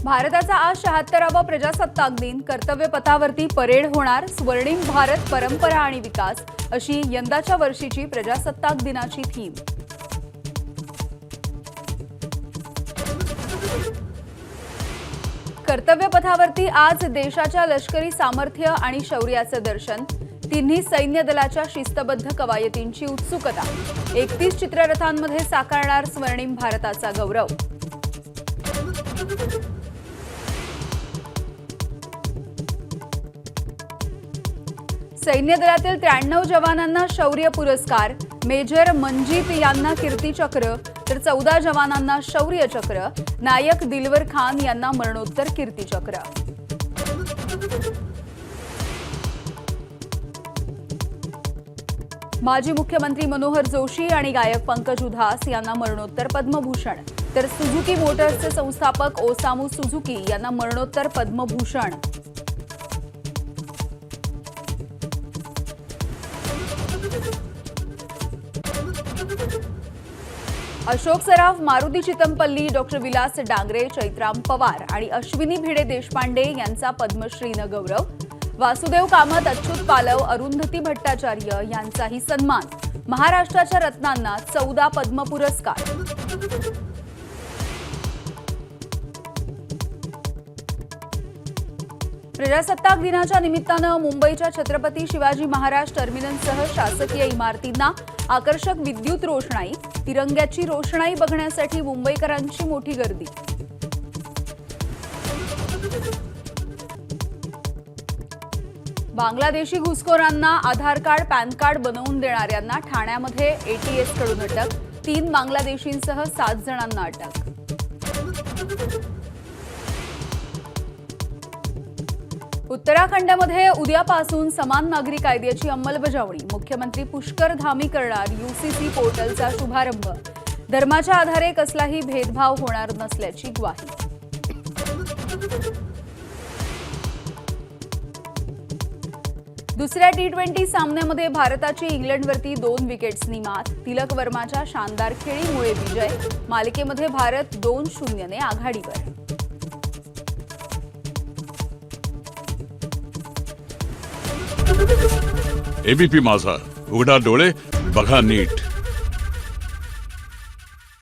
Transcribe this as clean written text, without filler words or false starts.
भारताचा आज 76वा प्रजासत्ताक दिन. कर्तव्य पथावरती परेड होणार. स्वर्णिम भारत, परंपरा आणि विकास अशी यंदाच्या वर्षीची प्रजासत्ताक दिनाची थीम. कर्तव्य पथावरती आज देशाच्या लष्करी सामर्थ्य आणि शौर्याचं दर्शन. तिन्ही सैन्य दलाच्या शिस्तबद्ध कवायतींची उत्सुकता. 31 चित्ररथांमध्ये साकारणार स्वर्णिम भारताचा गौरव. सैन्य दलातील 93 जवानांना शौर्य पुरस्कार. मेजर मनजीत यांना कीर्तीचक्र तर 14 जवानांना शौर्य चक्र. नायक दिलवर खान यांना मरणोत्तर कीर्तीचक्र. माजी मुख्यमंत्री मनोहर जोशी आणि गायक पंकज उधास यांना मरणोत्तर पद्मभूषण तर सुझुकी मोटर्सचे संस्थापक ओसामू सुझुकी यांना मरणोत्तर पद्मभूषण. अशोक सराफ, मारुती चितमपल्ली, डॉक्टर विलास डांगरे, चैत्राम पवार आणि अश्विनी भिडे देशपांडे यांचा पद्मश्रीनं गौरव. वासुदेव कामत, अच्युत पालव, अरुंधती भट्टाचार्य यांचाही सन्मान. महाराष्ट्राच्या रत्नांना 14 पद्म पुरस्कार. प्रजासत्ताक दिनाच्या निमित्तानं मुंबईच्या छत्रपती शिवाजी महाराज टर्मिनससह शासकीय इमारतींना आकर्षक विद्युत रोषणाई. तिरंग्याची रोषणाई बघण्यासाठी मुंबईकरांची मोठी गर्दी. बांगलादेशी घुसखोरांना आधार कार्ड, पॅन कार्ड बनवून देणाऱ्यांना ठाण्यामध्ये ATS कडून अटक. 3 बांगलादेशींसह 7 जणांना अटक. उत्तराखंडमध्ये उद्यापासून समान नागरी कायद्याची अंमलबजावणी. मुख्यमंत्री पुष्कर धामी करणार UCC पोर्टलचा शुभारंभ. धर्माच्या आधारे कसलाही भेदभाव होणार नसल्याची ग्वाही. दुसऱ्या T20 सामन्यामध्ये भारताची इंग्लंडवरती 2 विकेट्सनी मात. तिलक वर्माच्या शानदार खेळीमुळे विजय. मालिकेमध्ये भारत 2-0 ने आघाडीवर. ABP माझा, उघडा डोळे बघा नीट.